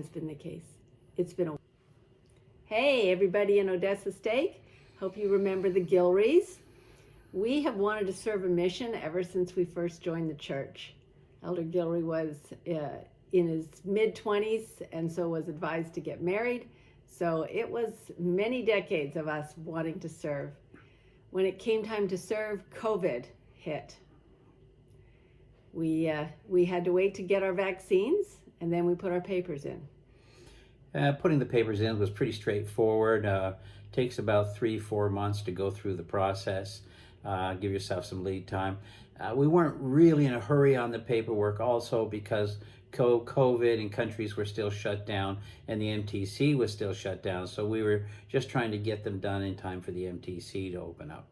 has been the case. It's been a Hey, everybody in Odessa Stake. Hope you remember the Gillries. We have wanted to serve a mission ever since we first joined the church. Elder Gillrie was in his mid-20s and so was advised to get married. So it was many decades of us wanting to serve. When it came time to serve, COVID hit. We had to wait to get our vaccines, and then we put our papers in. Putting the papers in was pretty straightforward. Takes about 3-4 months to go through the process. Give yourself some lead time. We weren't really in a hurry on the paperwork also because COVID and countries were still shut down and the MTC was still shut down. So we were just trying to get them done in time for the MTC to open up.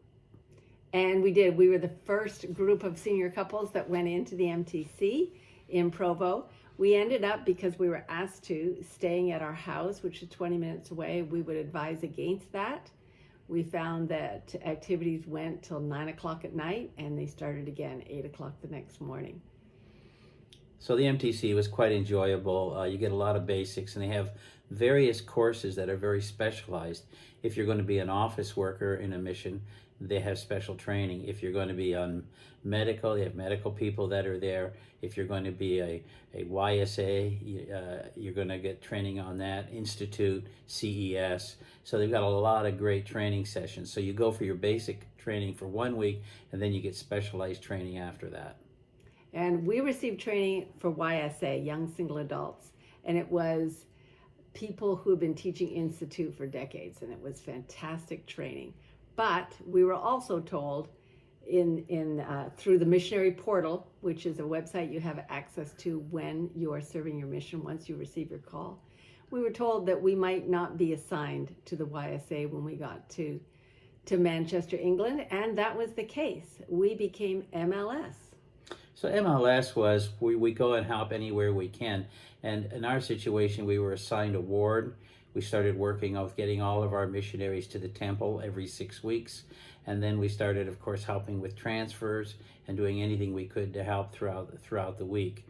And we did. We were the first group of senior couples that went into the MTC in Provo. We ended up, because we were asked to, staying at our house, which is 20 minutes away. We would advise against that. We found that activities went till 9 o'clock at night, and they started again 8 o'clock the next morning. So the MTC was quite enjoyable. You get a lot of basics, and they have various courses that are very specialized. If you're going to be an office worker in a mission, they have special training. If you're going to be on medical, they have medical people that are there. If you're going to be a YSA, you're going to get training on that, Institute, CES. So they've got a lot of great training sessions. So you go for your basic training for 1 week, and then you get specialized training after that. And we received training for YSA, Young Single Adults, and it was people who have been teaching Institute for decades, and it was fantastic training. But we were also told through the missionary portal, which is a website you have access to when you are serving your mission once you receive your call, we were told that we might not be assigned to the YSA when we got to Manchester, England, and that was the case. We became MLS. So MLS was, we go and help anywhere we can. And in our situation, we were assigned a ward. We started working on getting all of our missionaries to the temple every 6 weeks. And then we started, of course, helping with transfers and doing anything we could to help throughout the week.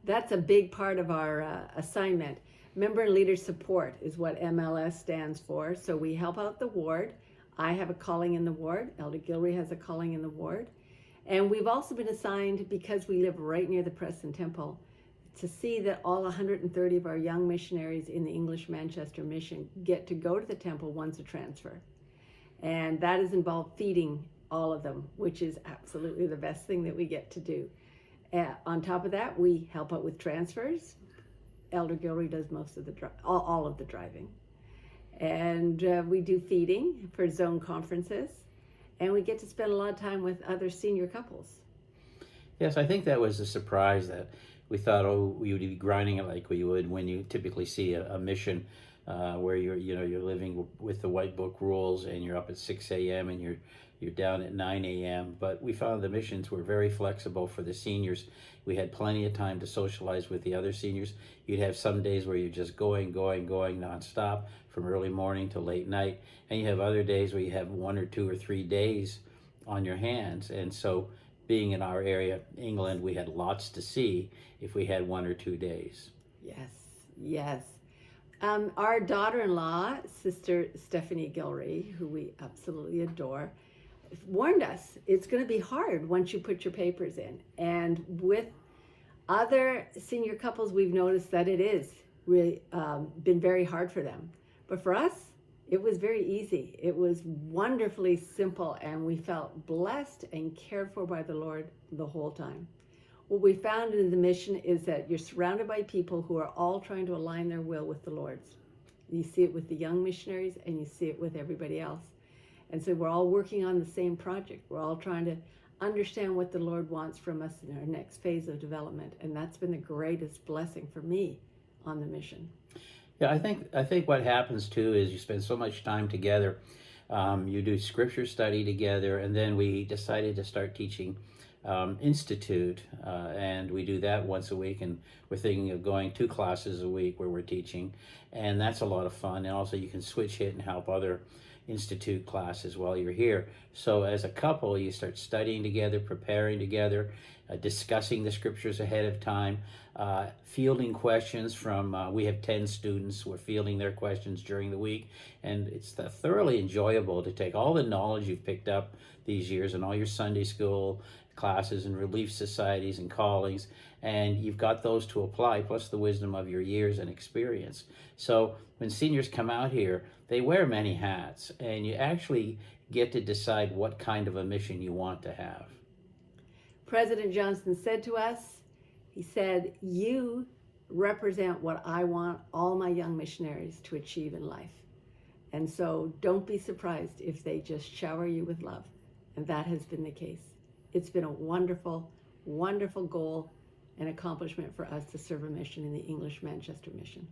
That's a big part of our assignment. Member and Leader Support is what MLS stands for. So we help out the ward. I have a calling in the ward. Elder Gillrie has a calling in the ward. And we've also been assigned, because we live right near the Preston Temple, to see that all 130 of our young missionaries in the English Manchester mission get to go to the temple once a transfer. And that has involved feeding all of them, which is absolutely the best thing that we get to do. On top of that, we help out with transfers. Elder Gillrie does most of all of the driving. And we do feeding for zone conferences. And we get to spend a lot of time with other senior couples. Yes, I think that was a surprise that we thought, we would be grinding it like we would when you typically see a mission where you're living with the White Book rules and you're up at 6 a.m. and you're down at 9 a.m. But we found the missions were very flexible for the seniors. We had plenty of time to socialize with the other seniors. You'd have some days where you're just going nonstop from early morning to late night. And you have other days where you have 1 or 2 or 3 days on your hands. And so being in our area, England, we had lots to see if we had 1 or 2 days. Yes. Our daughter-in-law, Sister Stephanie Gillrie, who we absolutely adore, warned us it's going to be hard once you put your papers in. And with other senior couples, we've noticed that it is really been very hard for them. But for us, it was very easy. It was wonderfully simple, and we felt blessed and cared for by the Lord the whole time. What we found in the mission is that you're surrounded by people who are all trying to align their will with the Lord's. You see it with the young missionaries, and you see it with everybody else. And so we're all working on the same project. We're all trying to understand what the Lord wants from us in our next phase of development. And that's been the greatest blessing for me on the mission. Yeah, I think what happens too is you spend so much time together. You do scripture study together, and then we decided to start teaching institute, and we do that once a week, and we're thinking of going 2 classes a week where we're teaching, and that's a lot of fun. And also you can switch hit and help other institute classes while you're here. So as a couple, you start studying together, preparing together, discussing the scriptures ahead of time, fielding questions from, we have 10 students, we're fielding their questions during the week, and it's thoroughly enjoyable to take all the knowledge you've picked up these years and all your Sunday school classes and relief societies and callings, and you've got those to apply, plus the wisdom of your years and experience. So when seniors come out here, they wear many hats, and you actually get to decide what kind of a mission you want to have. President Johnson said to us, he said, "You represent what I want all my young missionaries to achieve in life. And so don't be surprised if they just shower you with love." And that has been the case. It's been a wonderful, wonderful goal and accomplishment for us to serve a mission in the English Manchester Mission.